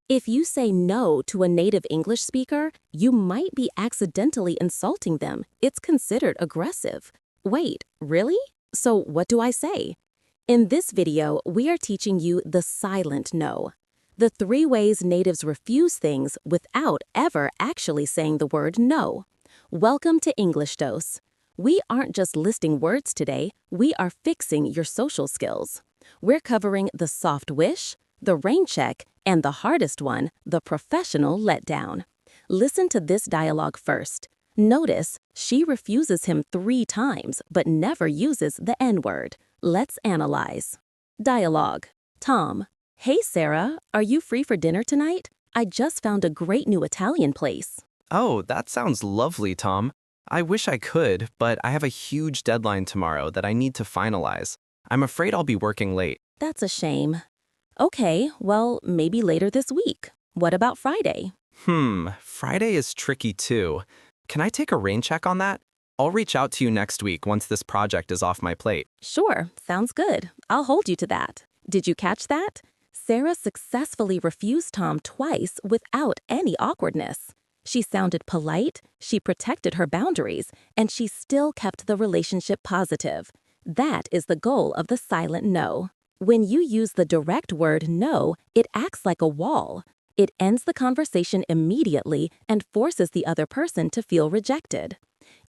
If you say no to a native English speaker, you might be accidentally insulting them. It's considered aggressive. Wait, really? So what do I say? In this video, we are teaching you the silent no. The 3 ways natives refuse things without ever actually saying the word no. Welcome to English Dose. We aren't just listing words today, we are fixing your social skills. We're covering the soft wish, the rain check, and the hardest one, the professional letdown. Listen to this dialogue first. Notice she refuses him 3 times but never uses the N-word. Let's analyze. Dialogue. Tom. Hey Sarah, are you free for dinner tonight? I just found a great new Italian place. Oh, that sounds lovely, Tom. I wish I could, but I have a huge deadline tomorrow that I need to finalize. I'm afraid I'll be working late. That's a shame. Okay, well, maybe later this week. What about Friday? Friday is tricky too. Can I take a rain check on that? I'll reach out to you next week once this project is off my plate. Sure, sounds good. I'll hold you to that. Did you catch that? Sarah successfully refused Tom twice without any awkwardness. She sounded polite, she protected her boundaries, and she still kept the relationship positive. That is the goal of the silent no. When you use the direct word no, it acts like a wall. It ends the conversation immediately and forces the other person to feel rejected.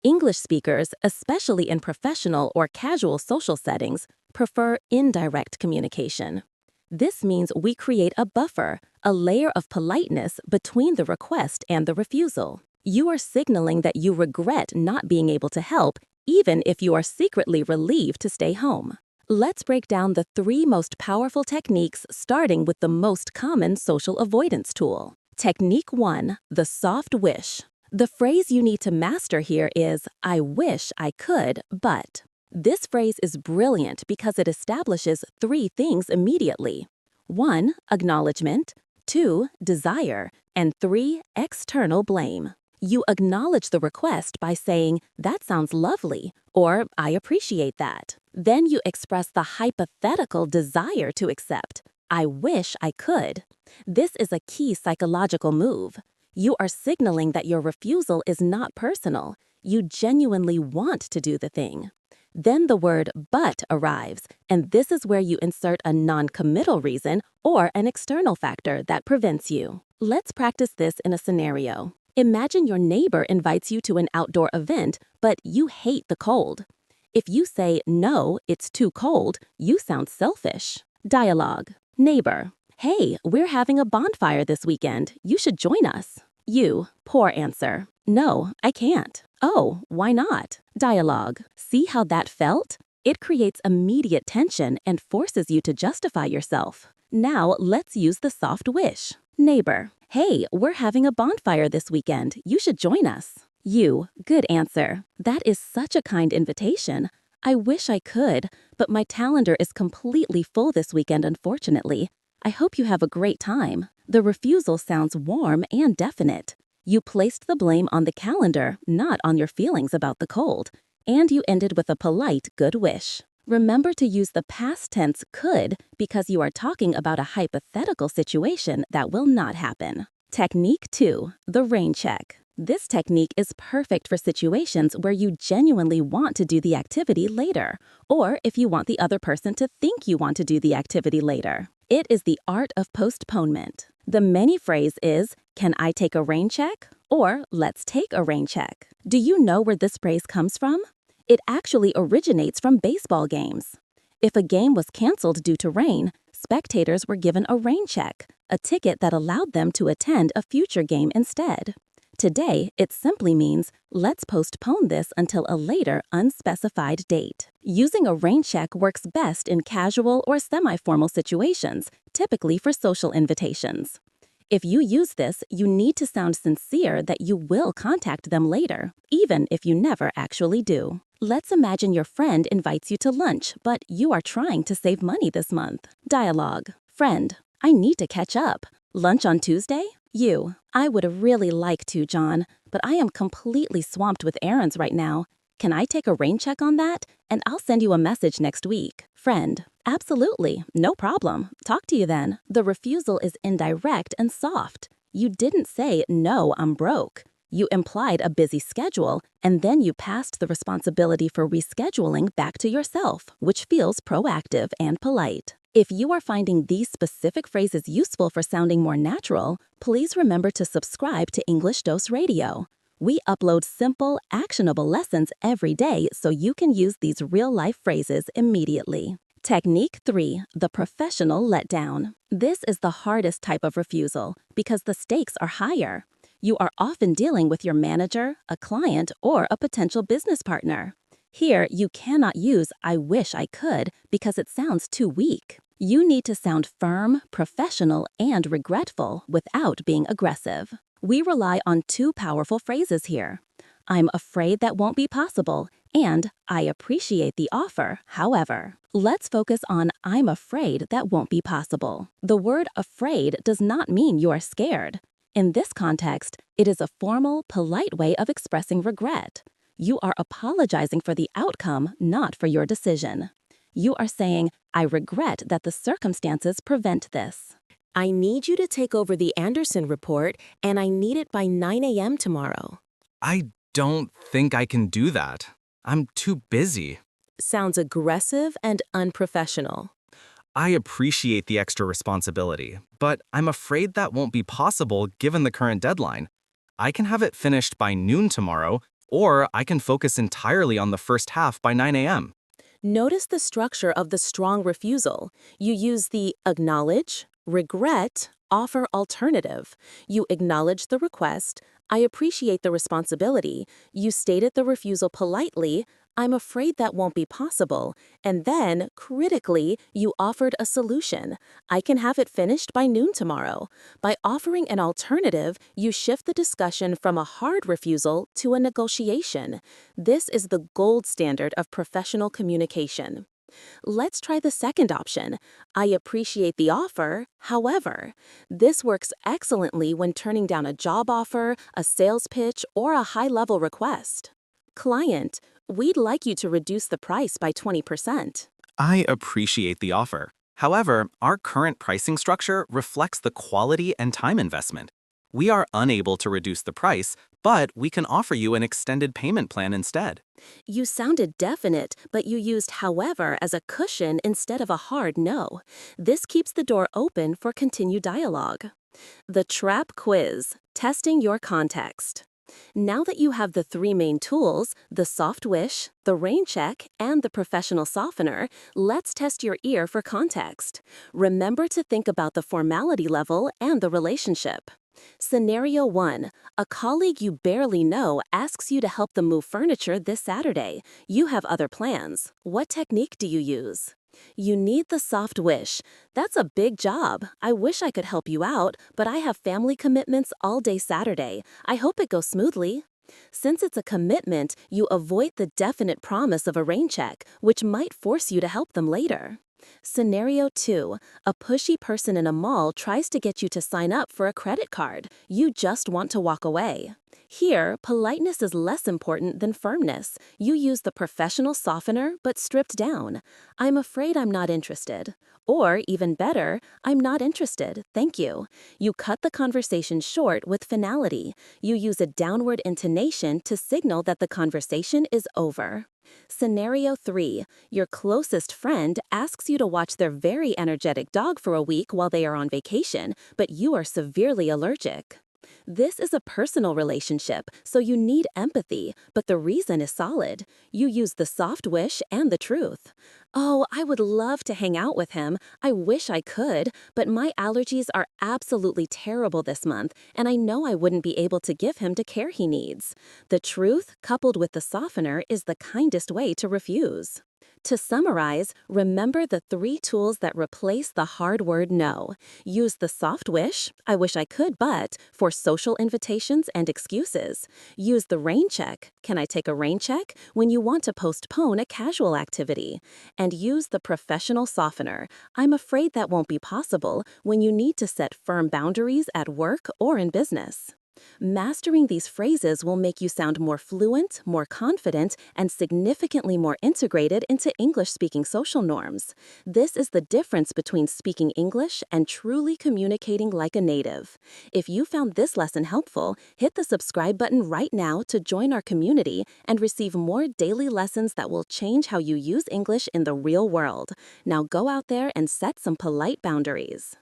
English speakers, especially in professional or casual social settings, prefer indirect communication. This means we create a buffer, a layer of politeness between the request and the refusal. You are signaling that you regret not being able to help, even if you are secretly relieved to stay home. Let's break down the 3 most powerful techniques, starting with the most common social avoidance tool. Technique 1, the soft wish. The phrase you need to master here is, I wish I could, but. This phrase is brilliant because it establishes 3 things immediately. 1, acknowledgement, 2, desire, and 3, external blame. You acknowledge the request by saying, that sounds lovely, or I appreciate that. Then you express the hypothetical desire to accept, I wish I could. This is a key psychological move. You are signaling that your refusal is not personal. You genuinely want to do the thing. Then the word but arrives, and this is where you insert a non-committal reason or an external factor that prevents you. Let's practice this in a scenario. Imagine your neighbor invites you to an outdoor event, but you hate the cold. If you say, no, it's too cold, you sound selfish. Dialogue. Neighbor. Hey, we're having a bonfire this weekend. You should join us. You. Poor answer. No, I can't. Oh, why not? Dialogue. See how that felt? It creates immediate tension and forces you to justify yourself. Now let's use the soft wish. Neighbor. Hey, we're having a bonfire this weekend. You should join us. You. Good answer. That is such a kind invitation. I wish I could, but my calendar is completely full this weekend, unfortunately. I hope you have a great time. The refusal sounds warm and definite. You placed the blame on the calendar, not on your feelings about the cold, and you ended with a polite good wish. Remember to use the past tense could because you are talking about a hypothetical situation that will not happen. Technique 2, the rain check. This technique is perfect for situations where you genuinely want to do the activity later, or if you want the other person to think you want to do the activity later. It is the art of postponement. The many phrase is, can I take a rain check? Or let's take a rain check. Do you know where this phrase comes from? It actually originates from baseball games. If a game was canceled due to rain, spectators were given a rain check, a ticket that allowed them to attend a future game instead. Today, it simply means, let's postpone this until a later unspecified date. Using a rain check works best in casual or semi-formal situations, typically for social invitations. If you use this, you need to sound sincere that you will contact them later, even if you never actually do. Let's imagine your friend invites you to lunch, but you are trying to save money this month. Dialogue. Friend. I need to catch up. Lunch on Tuesday? You. I would really like to, John, but I am completely swamped with errands right now. Can I take a rain check on that? And I'll send you a message next week. Friend, absolutely, no problem. Talk to you then. The refusal is indirect and soft. You didn't say, no, I'm broke. You implied a busy schedule, and then you passed the responsibility for rescheduling back to yourself, which feels proactive and polite. If you are finding these specific phrases useful for sounding more natural, please remember to subscribe to English Dose Radio. We upload simple, actionable lessons every day so you can use these real-life phrases immediately. Technique 3, the professional letdown. This is the hardest type of refusal because the stakes are higher. You are often dealing with your manager, a client, or a potential business partner. Here, you cannot use "I wish I could" because it sounds too weak. You need to sound firm, professional, and regretful without being aggressive. We rely on two powerful phrases here. I'm afraid that won't be possible, and I appreciate the offer, however. Let's focus on I'm afraid that won't be possible. The word afraid does not mean you are scared. In this context, it is a formal, polite way of expressing regret. You are apologizing for the outcome, not for your decision. You are saying, I regret that the circumstances prevent this. I need you to take over the Anderson report, and I need it by 9 a.m. tomorrow. I don't think I can do that. I'm too busy. Sounds aggressive and unprofessional. I appreciate the extra responsibility, but I'm afraid that won't be possible given the current deadline. I can have it finished by noon tomorrow, or I can focus entirely on the first half by 9 a.m. Notice the structure of the strong refusal. You use the acknowledge, regret, offer alternative. You acknowledge the request. I appreciate the responsibility. You stated the refusal politely. I'm afraid that won't be possible. And then, critically, you offered a solution. I can have it finished by noon tomorrow. By offering an alternative, you shift the discussion from a hard refusal to a negotiation. This is the gold standard of professional communication. Let's try the second option. I appreciate the offer, however. This works excellently when turning down a job offer, a sales pitch, or a high-level request. Client, we'd like you to reduce the price by 20%. I appreciate the offer. However, our current pricing structure reflects the quality and time investment. We are unable to reduce the price, but we can offer you an extended payment plan instead. You sounded definite, but you used however as a cushion instead of a hard no. This keeps the door open for continued dialogue. The trap quiz, testing your context. Now that you have the three main tools, the soft wish, the rain check, and the professional softener, let's test your ear for context. Remember to think about the formality level and the relationship. Scenario 1. A colleague you barely know asks you to help them move furniture this Saturday. You have other plans. What technique do you use? You need the soft wish. That's a big job. I wish I could help you out, but I have family commitments all day Saturday. I hope it goes smoothly. Since it's a commitment, you avoid the definite promise of a rain check, which might force you to help them later. Scenario 2. A pushy person in a mall tries to get you to sign up for a credit card. You just want to walk away. Here, politeness is less important than firmness. You use the professional softener, but stripped down. I'm afraid I'm not interested. Or, even better, I'm not interested, thank you. You cut the conversation short with finality. You use a downward intonation to signal that the conversation is over. Scenario 3. Your closest friend asks you to watch their very energetic dog for a week while they are on vacation, but you are severely allergic. This is a personal relationship, so you need empathy, but the reason is solid. You use the soft wish and the truth. Oh, I would love to hang out with him. I wish I could, but my allergies are absolutely terrible this month, and I know I wouldn't be able to give him the care he needs. The truth, coupled with the softener, is the kindest way to refuse. To summarize, remember the three tools that replace the hard word no. Use the soft wish, I wish I could but, for social invitations and excuses. Use the rain check, can I take a rain check, when you want to postpone a casual activity. And use the professional softener, I'm afraid that won't be possible, when you need to set firm boundaries at work or in business. Mastering these phrases will make you sound more fluent, more confident, and significantly more integrated into English-speaking social norms. This is the difference between speaking English and truly communicating like a native. If you found this lesson helpful, hit the subscribe button right now to join our community and receive more daily lessons that will change how you use English in the real world. Now go out there and set some polite boundaries.